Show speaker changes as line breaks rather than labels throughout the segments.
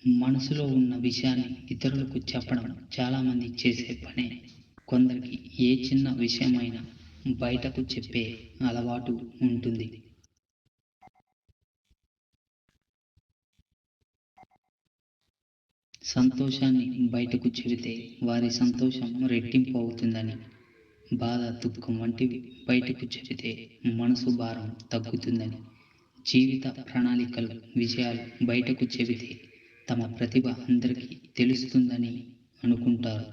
మనసులో ఉన్న విషయాన్ని ఇతరులకు చెప్పడం చాలామంది చేసే పనే. కొందరికి ఏ చిన్న విషయమైనా బయటకు చెప్పే అలవాటు ఉంటుంది. సంతోషాన్ని బయటకు చెబితే వారి సంతోషం రెట్టింపు అవుతుందని, బాధ, దుఃఖం వంటివి బయటకు చెబితే మనసు భారం తగ్గుతుందని, జీవిత ప్రణాళికలు, విజయాలు బయటకు చెబితే తమ ప్రతిభ అందరికీ తెలుస్తుందని అనుకుంటారు.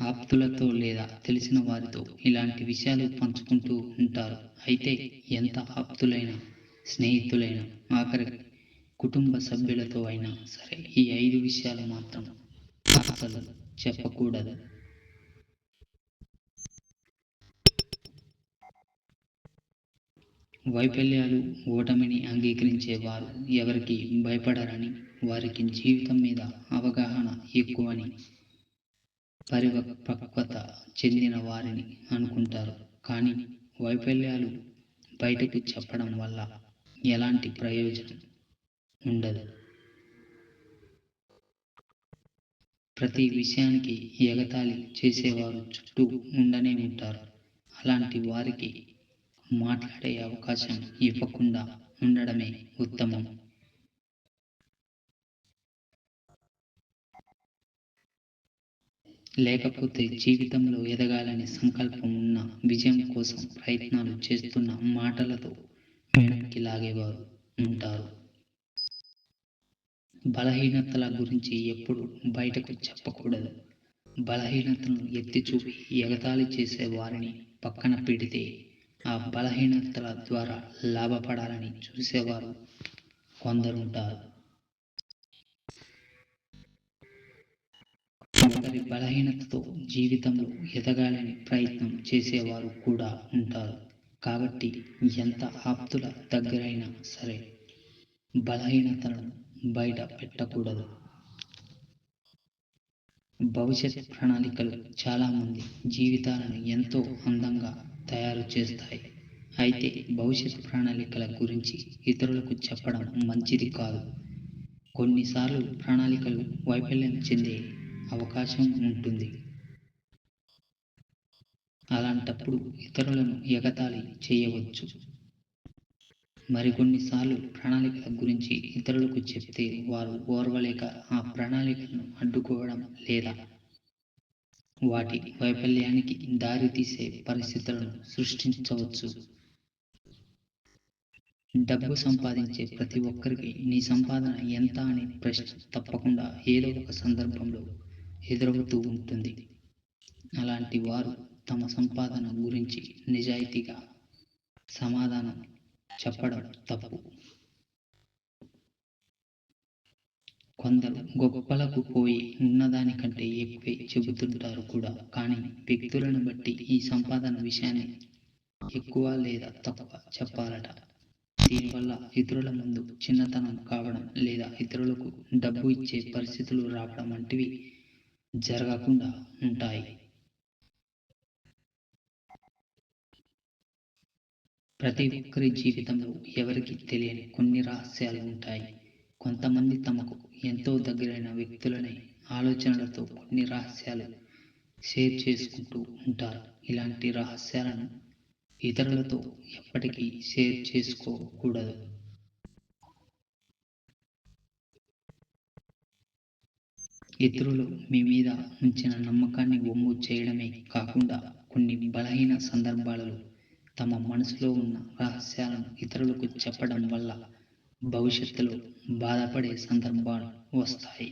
ఆప్తులతో లేదా తెలిసిన వారితో ఇలాంటి విషయాలు పంచుకుంటూ ఉంటారు. అయితే ఎంత ఆప్తులైనా, స్నేహితులైనా, ఆఖరికి కుటుంబ సభ్యులతో అయినా సరే ఈ 5 విషయాలు మాత్రం అస్సలు చెప్పకూడదు. వైఫల్యాలు, ఓటమిని అంగీకరించే వారు ఎవరికి భయపడరని, వారికి జీవితం మీద అవగాహన ఎక్కువని, పరిపక్వత చెందిన వారిని అనుకుంటారు. కానీ వైఫల్యాలు బయటకు చెప్పడం వల్ల ఎలాంటి ప్రయోజనం ఉండదు. ప్రతి విషయానికి ఎగతాళి చేసేవారు చుట్టూ ఉండనే ఉంటారు. అలాంటి వారికి మాట్లాడే అవకాశం ఇవ్వకుండా ఉండడమే ఉత్తమం. లేకపోతే జీవితంలో ఎదగాలని సంకల్పం ఉన్న, విజయం కోసం ప్రయత్నాలు చేస్తున్న మాటలతో వెనక్కి లాగేవారు ఉంటారు. బలహీనతల గురించి ఎప్పుడు బయటకు చెప్పకూడదు. బలహీనతను ఎత్తి చూపి ఎగతాళి చేసే వారిని పక్కన పెడితే, ఆ బలహీనతల ద్వారా లాభపడాలని చూసేవారు కొందరుంటారు. ఒకరి బలహీనతతో జీవితంలో ఎదగాలని ప్రయత్నం చేసేవారు కూడా ఉంటారు. కాబట్టి ఎంత ఆప్తుల దగ్గరైనా సరే బలహీనతలను బయట పెట్టకూడదు. భవిష్యత్ ప్రణాళికలు చాలామంది జీవితాలను ఎంతో అందంగా తయారు చేస్తాయి. అయితే భవిష్యత్ ప్రణాళికల గురించి ఇతరులకు చెప్పడం మంచిది కాదు. కొన్నిసార్లు ప్రణాళికలు వైఫల్యం చెందే అవకాశం ఉంటుంది. అలాంటప్పుడు ఇతరులను ఎగతాళి చేయవచ్చు. మరికొన్నిసార్లు ప్రణాళికల గురించి ఇతరులకు చెప్తే వారు ఓర్వలేక ఆ ప్రణాళికలను అడ్డుకోవడం లేదా వాటి వైఫల్యానికి దారితీసే పరిస్థితులను సృష్టించవచ్చు. డబ్బు సంపాదించే ప్రతి ఒక్కరికి నీ సంపాదన ఎంత అనే ప్రశ్న తప్పకుండా ఏదో ఒక సందర్భంలో ఎదురవుతూ ఉంటుంది. అలాంటి వారు తమ సంపాదన గురించి నిజాయితీగా సమాధానం చెప్పడం తప్పు. కొందరు గొప్పలకు పోయి ఉన్నదానికంటే ఎక్కువే చెబుతుంటారు కూడా. కానీ వ్యక్తులను బట్టి ఈ సంపాదన విషయాన్ని ఎక్కువ లేదా తక్కువ చెప్పాలట. దీనివల్ల ఇతరుల ముందు చిన్నతనం కావడం లేదా ఇతరులకు డబ్బు ఇచ్చే పరిస్థితులు రావడం వంటివి జరగకుండా ఉంటాయి. ప్రతి ఒక్కరి జీవితంలో ఎవరికి తెలియని కొన్ని రహస్యాలు ఉంటాయి. కొంతమంది తమకు ఎంతో దగ్గరైన వ్యక్తులనే ఆలోచనలతో కొన్ని రహస్యాలు షేర్ చేసుకుంటూ ఉంటారు. ఇలాంటి రహస్యాలను ఇతరులతో ఎప్పటికీ షేర్ చేసుకోకూడదు. ఇతరులు మీ మీద ఉంచిన నమ్మకాన్ని వమ్ము చేయడమే కాకుండా కొన్ని బలహీన సందర్భాలలో తమ మనసులో ఉన్న రహస్యాలను ఇతరులకు చెప్పడం వల్ల భవిష్యత్తులో బాధపడే సందర్భాలు వస్తాయి.